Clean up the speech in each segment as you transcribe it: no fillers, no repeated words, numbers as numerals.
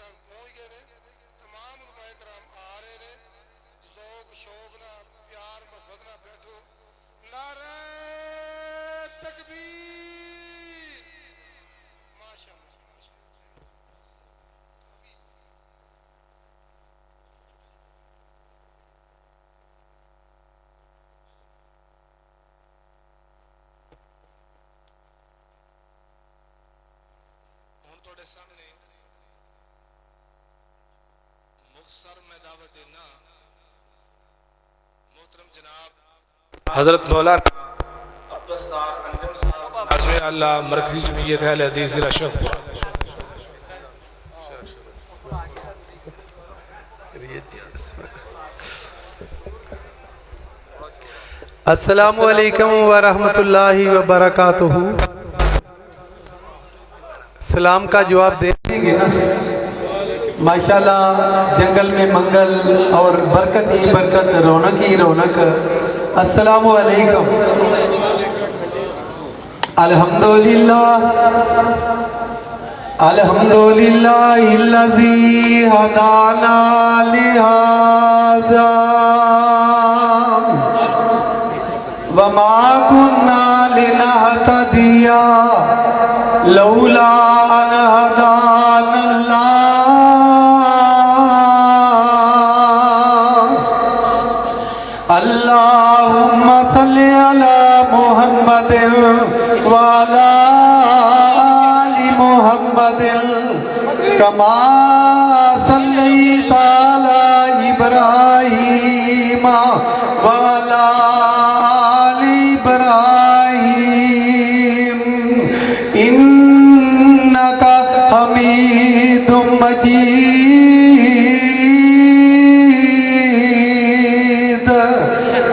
साहब पहुंच गए ने तमाम उलमाए कराम आ रहे ने शौक शौक ना प्यार मोहब्बत ना बैठो नारे तकबीर माशाअल्लाह हुण तुहाडे सामने मुख्तसर में दावत देना मोहतरम जनाब हजरत मौलाना अल्लाह मरकजी जमीयत अहले हदीस रशद अस्सलामु अलैकुम व रहमतुल्लाहि व बरकातुहू। सलाम का जवाब दे देंगे ना। माशाल्लाह जंगल में मंगल और बरकत ही बरकत, रौनक ही रौनक। अस्सलामु अलैकुम। अल्हम्दुलिल्लाह अल्हम्दुलिल्लाहिल्लज़ी हदाना लिहाज़ा वमा कुन्ना लिनहतदिया लौला अन हदानल्लाह। अल्लाहुम्मा सल्लि अला मुहम्मदिन व अला आलि मुहम्मदिन कमा सल्लैता अला इब्राहीम व अला आलि इब्राहीम इन्नका हमीदुम मजीद।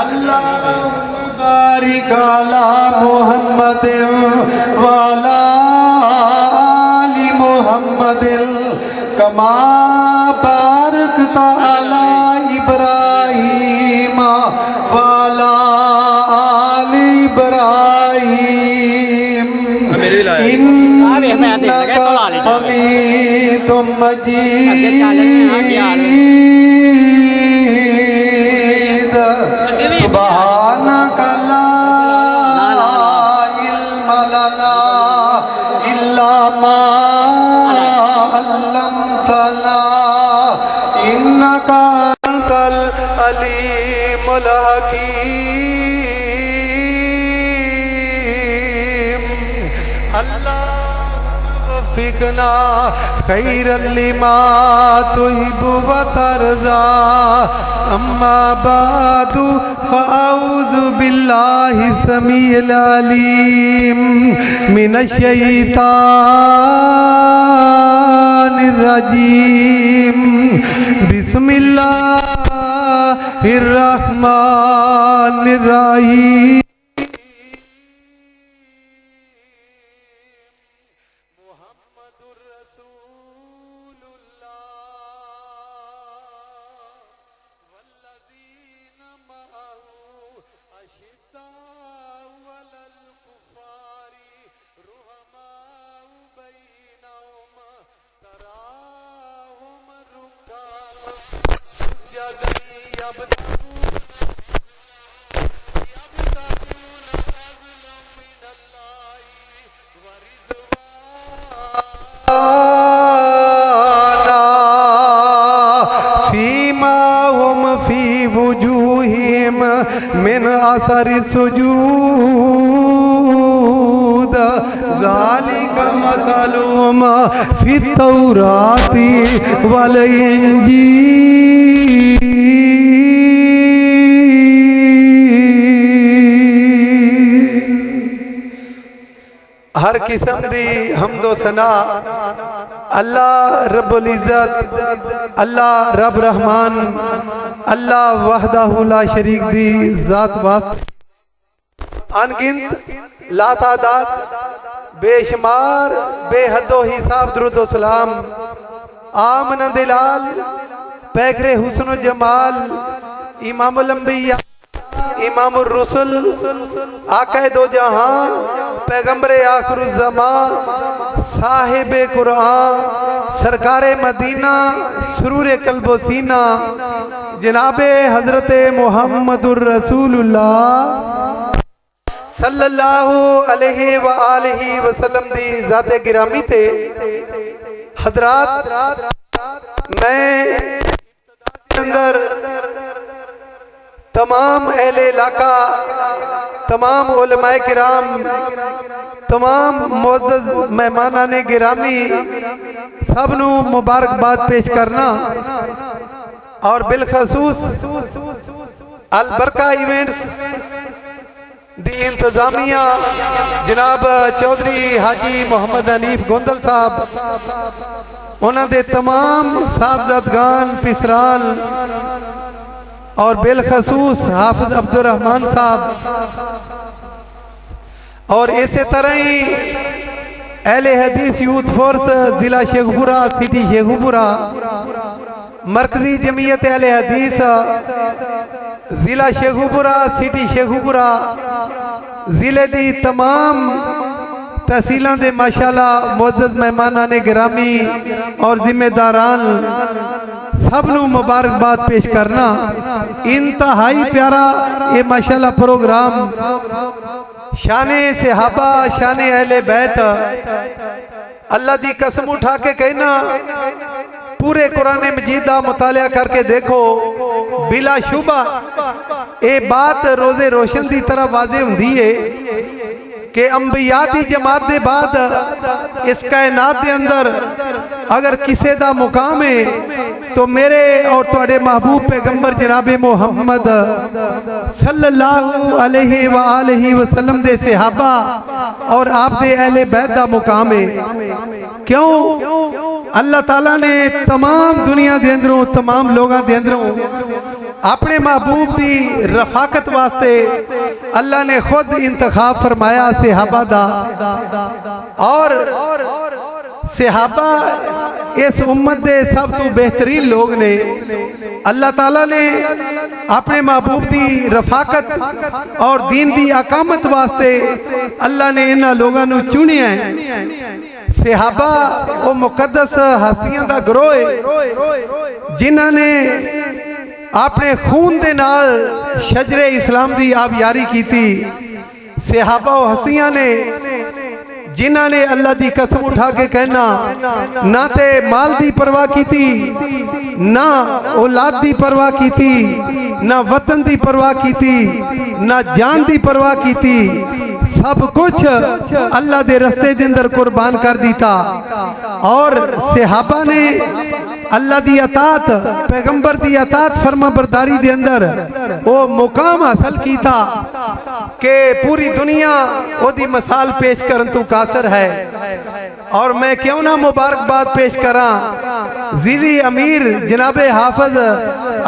अल्लाहुम्मा बारिक अला मुहम्मदिन व अला आलि मुहम्मदिन कमा बारकता अला इब्राहीम व अला आलि इब्राहीम इन्नका हमीदुम मजीद। सुब्हानका ला इल्म लना इल्ला मा अल्लमतना इन्नका अंतल अलीमुल हकीम। अल्लाह वफ़िक़ना खैरल लिमा तुहिब्बु व तर्ज़ा। अम्मा बादु फ़अऊज़ु बिल्लाहि समीइल अलीम मिनश शैतानिर रजीम। बिस्मिल्लाहिर रहमानिर रहीम। सीमाहुम फी वुजूहिम मिन असरि सुजूद ज़ालिका मसलुहुम फित तौराति वल इंजील। हर किस्म दी हमदो सना अल्लाह रब्बुल इज़्ज़त, अल्लाह रब रहमान, अल्लाह वहदहु ला शरीक दी ज़ात वास्ते अनगिनत लातादाद बेशुमार बेहदो हिसाब दुरूद सलाम आमन दिलाल पैकरे हुस्न जमाल इमामुल अंबिया इमामुर रसूल आका दो जहां पैगंबर आखिरुज़्ज़मा साहिब कुरान सरकारे मदीना सुरूर कल्बो सीना जनाबे हजरत मुहम्मदुर रसूलुल्लाह सल्लल्लाहु अलैहि व आलिहि वसल्लम दी ज़ाते गिरामी ते हजरात मैं अंदर तमाम अहले इलाका तमाम उलमाए किराम तमाम मोअज़्ज़ज़ मेहमानाने गिरामी सबनू मुबारकबाद पेश करना और बिलखसूस अलबरका इवेंट्स दी इंतजामिया जनाब चौधरी हाजी मोहम्मद हनीफ गोंदल साहब उन्होंने तमाम साहबजादगान पिसराल और बिलखसूस हाफिज अब्दुल रहमान साहब और इसी तरह ही अहले हदीस यूथ फोर्स जिला शेखपुरा सिटी शेखपुरा मरकजी जमीयत अहले हदीस जिला शेखपुरा सिटी शेखपुरा जिले दी तमाम तहसीलों के माशाल्लाह मुअज़्ज़ज़ मेहमानाने गिरामी और जिम्मेदारान सबनू मुबारकबाद पेश करना। इंतहाई प्यारा ये माशाल्लाह प्रोग्राम शाने सहाबा शाने अहले बैत अल्लाह दी कसम उठा के कहना पूरे कुरान मजीद का मुतालिया करके देखो बिला शुबा ये बात रोजे रोशन की तरह वाजे हुंदी है कि अंबिया दी जमात के बाद इस कायनात के अंदर अगर किसी का मुकाम है तो मेरे और तुहाडे महबूब पैगंबर जनाबे मोहम्मद सल्लल्लाहु अलैहि व आलिहि वसल्लम दे सहाबा और आप दे अहले बैत दा मुकाम है। क्यों अल्लाह ताला ने तमाम दुनिया के अंदरों तमाम लोगों के अंदरों अपने महबूब की रफाकत वास्ते अल्लाह ने खुद इंतखाब फरमाया सहाबा दा और सहाबा इस उम्मत के सब तो बेहतरीन लोग ने। अल्लाह ताला ने अपने महबूब की रफाकत और दीन की अकामत वास्ते अल्लाह ने इन्हां लोगों को चुनिया है। सहाबा वो मुकद्दस हस्तियां का ग्रोह है जिन्हां ने अपने खून दे नाल शजरे इस्लाम की आबियारी की थी। सहाबा वो हस्तियां ने जिन्हां ने अल्लाह की कसम उठा के कहना ना ते माल की परवाह की थी ना औलाद की परवाह की थी ना वतन की परवाह की थी ना जान की परवाह की थी सब कुछ अल्लाह के रस्ते के अंदर कुर्बान कर दिता। और सहाबा ने अल्लाह की अतात पैगंबर की अतात फरमा बरदारी के अंदर वो मुकाम हासिल किया कि पूरी दुनिया ओदी मिसाल पेश करन तू कासर है। और मैं क्यों ना मुबारकबाद पेश करा जिली अमीर जनाबे हाफिज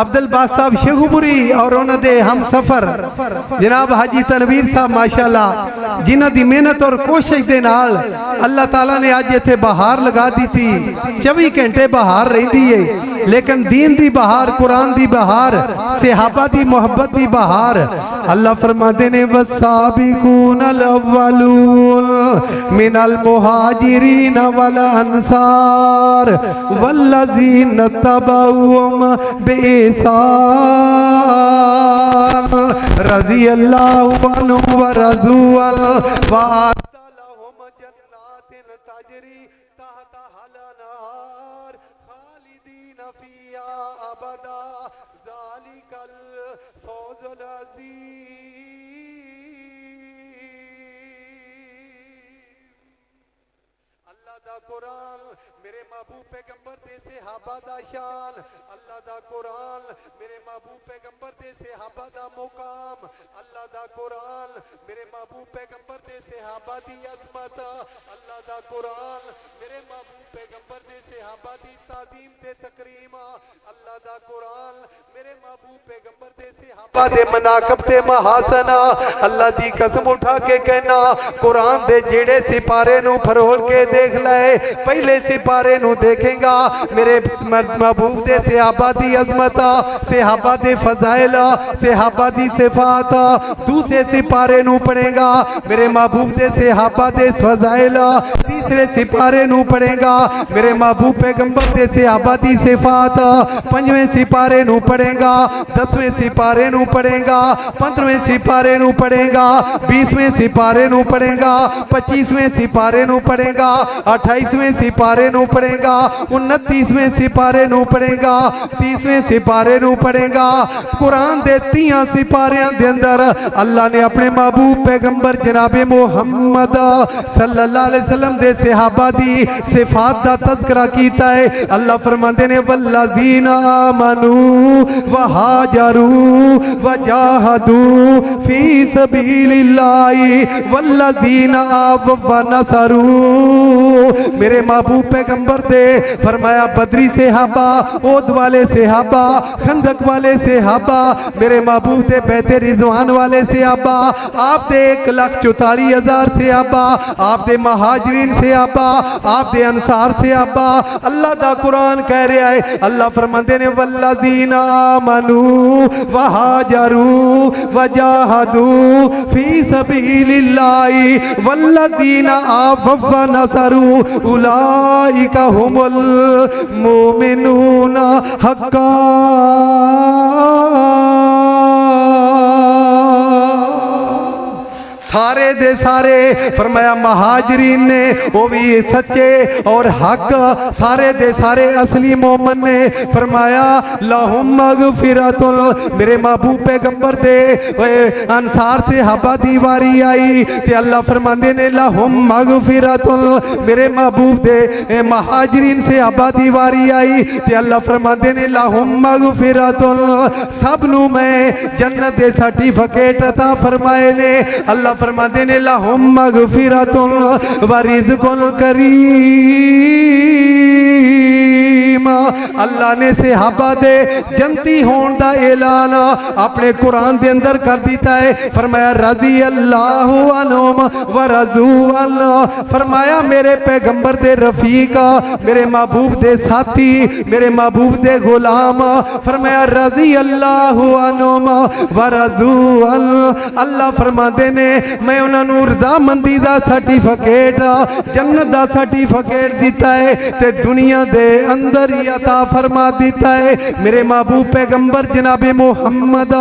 अब्दुल बास साहब शेखुपुरी और उन्होंने हम सफर जनाब हाजी तनवीर साहब माशाल्लाह जिन्हां दी मेहनत और कोशिश दे नाल अल्लाह ताला ने अज इत्थे बहार लगा दी थी। 24 घंटे बहार रही है लेकिन दीन दी बहार कुरान दी बहार सहाबा दी मोहब्बत दी बहार। अल्लाह फरमाते ने वस्साबिकूनल अव्वलून मिनल मुहाजिरीन वल अंसार वल्लज़ीना तबऊहुम बिइहसान रज़ियल्लाहु अन्हुम व रज़ूअन व अदलहुम जन्नातिन तजरी तहतहल अनहार खालिदीन फिहा अबदा ज़ालिकल फौजुल अज़ीम। अल्लाह दा कुरान मेरे महबूब पैगंबर दे सहाबा दा शान अल्लाह दा कुरान मेरे महबूब पैगंबर दे सहाबा दा मुकाम अल्लाह दा कुरान मेरे महबूब पैगंबर दे सहाबा दी अज़मत अल्लाह दा कुरान मेरे महबूब पैगंबर दे सहाबा सहाबा दी ताजीम ते तकरीम अल्लाह दा कुरान मेरे महबूब पैगंबर दे सहाबा दे मनाकब ते महासना अल्लाह दी कसम उठा के कहना कुरान दे जेड़े सिपारे नु फरोल के देख ले पहले सिपारे नु देखेगा मेरे महबूब दे सहाबा दी अजमत सहाबा दे फजाइल सहाबा दी सिफात दूसरे सिपारे नु पढ़ेगा मेरे महबूब दे सहाबा दे फजाइल तीसरे सिपारे नु पढ़ेगा मेरे महबूब पैगंबर दे सहाबा दी सिफात पंजवें सिपारे नु पढ़ेगा 10वें सिपारे नु पढ़ेगा 15वें सिपारे नु पढ़ेगा 20वें सिपारे नु पढ़ेगा 25वें सिपारे नु पढ़ेगा 28वें सिपारे नु पढ़ेगा 29वें सिपारे नु पढ़ेगा 30वें सिपारे नु पढ़ेगा कुरान दे 30 सिपारियां दे अंदर अल्लाह ने अपने महबूब पैगंबर जनाबे मोहम्मद सल्लल्लाहु अलैहि वसल्लम दे सहाबा दी सिफात दा तज़किरा कीता है अल्लाह फरमाते ने वल्लज़ीना आमनू वहाजरू वजाहदू फी सबीलिल्लाहि वल्लज़ीना आव नसरू मेरे महबूब पैगंबर दे फरमाया बदरी सहाबा ओद वाले सहाबा खंदक वाले सहाबा मेरे महबूब दे बैते रिजवान वाले सहाबा आप दे 1,44,000 सहाबा आप दे महाजरीन सहाबा आप दे अंसार सहाबा अल्लाह दा कुरान कह रहा है अल्लाह फरमाते ने वल्लज़ीना आमनू वहाजरू वजाहदू फी सबीलिल्लाहि वल्लज़ीना आव नसरू उलाइका हुमुल मोमिनूना हक्का सारे दे सारे फरमाया महाजरीन ने वो भी सच्चे और हक सारे दे सारे असली मोमन ने फरमाया लहुम मगफिरतुल मेरे महबूब पैगंबर दे अंसार से हबा दीवारी आई ते अल्लाह फरमाते ने लहुम मगफिरतुल मेरे महबूब दे महाजरीन से हबा दीवारी आई ते अल्लाह फरमाते ने लहुम मगफिरतुल सब नु मैं जन्नत दे सर्टिफिकेट अता फरमाए ने अल्लाह फरमाते ने लहुम मगफिरतुन व रिज़्कुन करीम अल्लाह ने सहाबा दे जन्नती होने दा ऐलान अपने कुरान दे अंदर कर दिता है फरमाया रज़ी अल्लाहु अन्हुम व रज़ू अन फरमाया मेरे पैगंबर दे रफीक मेरे महबूब दे साथी मेरे महबूब दे गुलाम फरमाया रज़ी अल्लाहु अन्हुम व रज़ू अन अल्लाह फरमाते ने मैं उन्होंने रजामंदी का सर्टिफिकेट जन्नत का सर्टिफिकेट दिता है ते दुनिया दे अंदर ही अता फरमा दिता है मेरे महबूब पैगंबर जनाबे मोहम्मद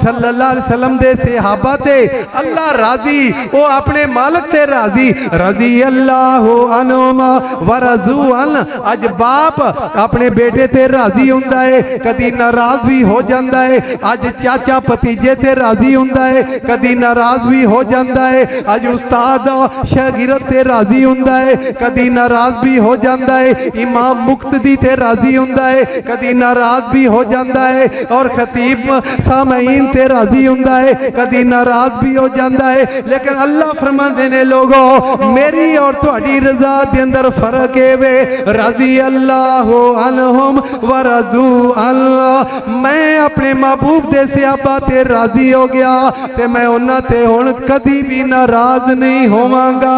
सल्लल्लाहु अलैहि वसल्लम दे सहाबा ते अल्लाह राजी वो अपने मालिक ते राजी रजी अल्लाह अन्हुम व रज़ू अन अज बाप अपने बेटे ते राजी हुंदा है कदी नाराज भी हो जाता है अज चाचा भतीजे ते राजी हुंदा है कदी नाराज भी हो जाता है अज उस्ताद शागिर्द ते राजी हुंदा है कदी नाराज भी हो जाता है इमाम मुक्तदी ते राजी हुंदा है कदी नाराज भी हो जाता है और खतीब सामईन ते राजी हुंदा है कदी नाराज भी हो जाता है लेकिन अल्लाह फरमाते ने लोगों मेरी और तुहाडी रजा दे अंदर फर्क है वे रजी अल्लाह अन्हुम व रज़ू अल्लाह मैं अपने महबूब दे सहाबा ते राजी हो गया ते मैं उन्हां ते हुण कदी भी नाराज नहीं होवांगा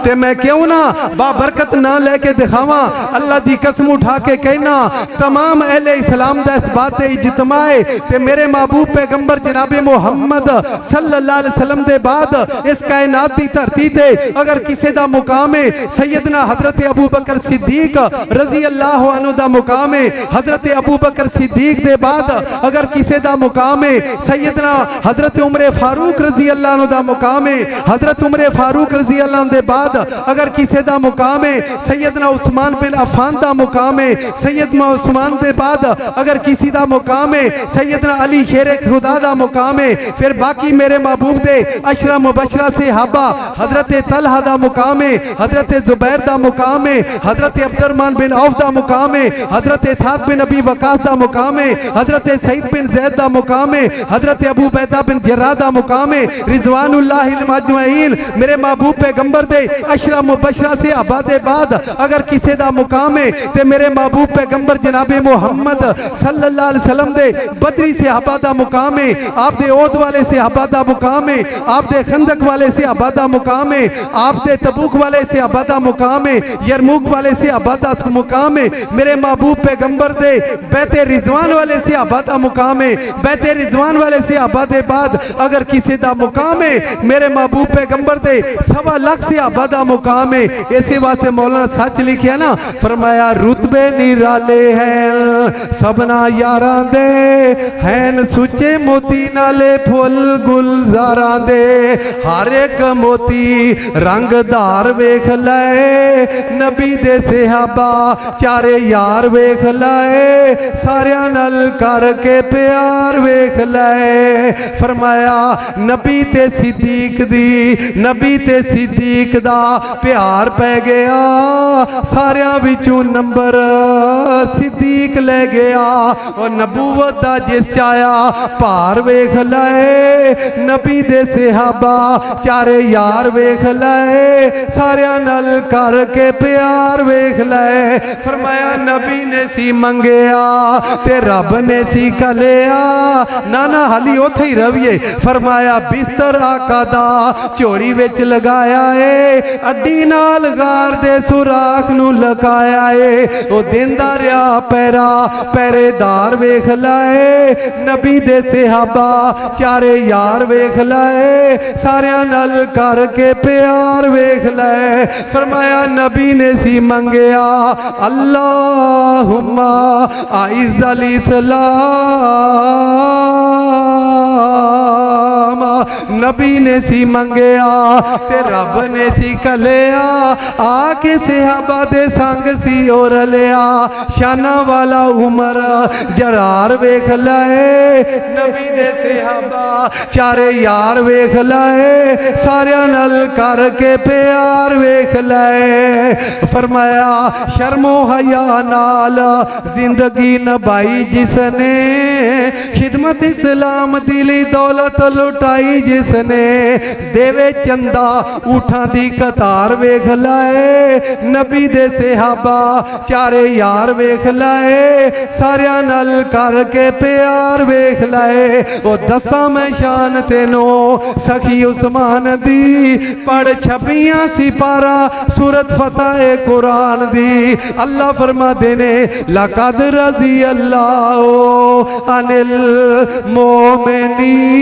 ते मैं क्यों ना बाबरकत ना लेके दिखावा अल्लाह दी कसम उठा के कहना तमाम अहले इस्लाम दा इस बात इज्तिमा है ते मेरे महबूब पैगंबर जनाबे मोहम्मद सल्लल्लाहु अलैहि वसल्लम दे बाद इस कायनात दी धरती ते अगर किसी दा मुकाम है सैयदना हजरत अबू बकर सिद्दीक रजी अल्लाह अन्हु दा मुकाम है हजरत अबू बकर सिद्दीक दे बाद अगर किसी दा मुकाम है सैयदना हजरत उमर फारूक रजी अल्लाह अन्हु दा मुकाम है हजरत उमर फारूक रजी अल्लाह दे बाद अगर किसी दा मुकाम है सैयदना उस्मान बिन अफान दा मुकाम है सैयदना उस्मान दे बाद अगर किसी दा मुकाम है सैयदना अली शेरे खुदा दा मुकाम है, फिर बाकी मेरे महबूब दे अशरा मुबशरा सहाबा हजरत तलहा दा मुकाम है, हजरत जुबैर दा मुकाम है, हजरत अब्दुर्रहमान बिन औफ दा मुकाम है, हजरत साद बिन अबी वकास दा मुकाम है, हजरत सईद बिन जैद दा मुकाम है, हजरत अबू बैदा बिन जर्राह दा मुकाम है, रिजवानुल्लाह अजमईन मेरे महबूब पैगंबर दे अशरा मुबशरा से आबादे बाद अगर किसी दा मुकाम है ते मेरे महबूब पैगंबर जनाबे मोहम्मद सल्लल्लाहु अलैहि वसल्लम दे बदरी से आबादा मुकाम है, आप दे ओद वाले से आबादा मुकाम है, आप दे खंदक वाले से आबादा मुकाम है, आप दे तबूक वाले से आबादा मुकाम है, यरमुक वाले से आबादा मुकाम है, मेरे महबूब पैगंबर दे बैते रिजवान वाले से आबादा मुकाम है, बैते रिजवान वाले से आबादे बाद अगर किसी दा मुकाम है मेरे महबूब पैगंबर दे 1.25 लाख से आबादा मुकाम है। इसी वास्ते मौलाना सच लिखिया ना, फरमाया रुतबे निराले हैं सबना यारा दे हैन सुचे मोती नाले फुल गुलजारा दे, हर एक मोती रंगदार वेख लाए नबी दे सहाबा चारे यार वेख लाए, सारिया नल करके प्यार वेख लाए। फरमाया नबी ते सिद्दीक दी नबी ते सिद्दीक दा प्यार पै गया, सारिया विचों नंबर सिद्दीक ले गया, और नबूवत दा जिस चाया भार वेख लाए नबी दे सहाबा चारे यार वेख लाए, सारिया नल करके प्यार वेख लाए। फरमाया नबी ने सी मंगया ते रब ने सी कलिया, नाना हाली उथे ही रविए। फरमाया बिस्तर आका दा झोली विच लगाया है, अड्डी नाल गार दे सुराख नू लगाया है, ओ दिंदा रहा पैरा पहरेदार वेख लाए नबी दे सहाबा चारे यार वेख लाए, सारिया नल करके प्यार वेख लाए। फरमाया नबी ने सी मंगया अल्लाहुम्मा आइज़ल इस्लाम, नबी ने सी मंगया ते रब ने सी कलिया, आके सहाबा दे संग सी और लिया, शाना वाला उमर जरार वेख लाए नबी दे सहाबा चारे यार वेख लाए, सारिया नल करके प्यार वेख लाए। फरमाया शर्मो हया नाल जिंदगी नभाई जिसने, खिदमत इस्लाम दिली दौलत लुटाई जिसने, देवे चंदा उठा दी कतार वेख लाए नबी दे सहाबा चारे यार वेख लाए, सारिया नल करके प्यार वेख लाए। ओ दसा मैं शान तेनो सखी उस्मान दी, पढ़ छपियां सिपारा सूरत फतेह कुरान दी। अल्लाह फरमा देने लक़द रज़ी अल्लाहु अनिल मोमिनीन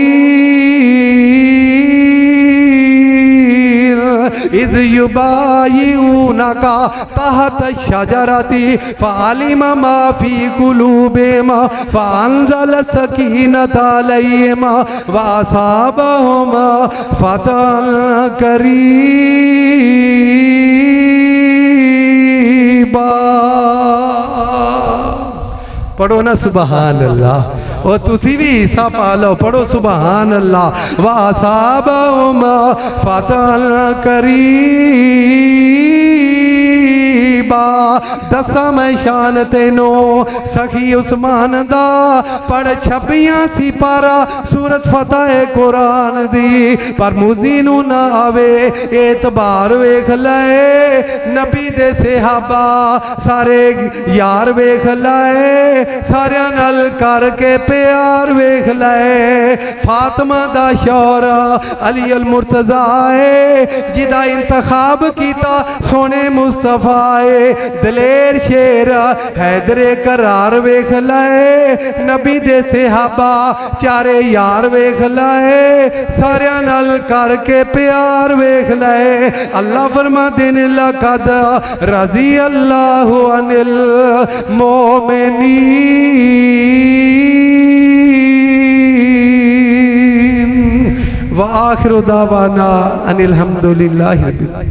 इज़ युबायिऊनका तहत शजरती फ़अलिमा मा फ़ी क़ुलूबिहिम फ़अंज़ल सकीनता अलैहिम वअसाबहुम फ़तहन क़रीबा। पढ़ो ना सुबहान अल्लाह, और तुसी भी हिस्सा पा लो, पढ़ो सुबहान अल्लाह। वअसाबहुम फ़तहन क़रीबा, दसा मैं शान तेनो सखी उस्मान दा, पढ़ छपियां सिपारा सूरत फतेह कुरान दी, पर मुजी नू ना आवे एतबार वेख लाए नबी दे सहाबा सारे यार वेख लाए, सारिया नल करके प्यार वेख लाए। फातिमा दा शौहर अली अल मुर्तज़ा है, जिदा इंतखाब कीता सोने मुस्तफा है, दलेर शेर हैदरे करार वेख लाए नबी दे सहाबा चारे यार वेख लाए, सारिया नल करके प्यार वेख लाए। अल्लाह फरमा दिन लक़द रज़ी अल्लाहु अनिल मोमिनीन व आखिरु दावाना अनिल हम्दुलिल्लाहि रब्बिल आलमीन।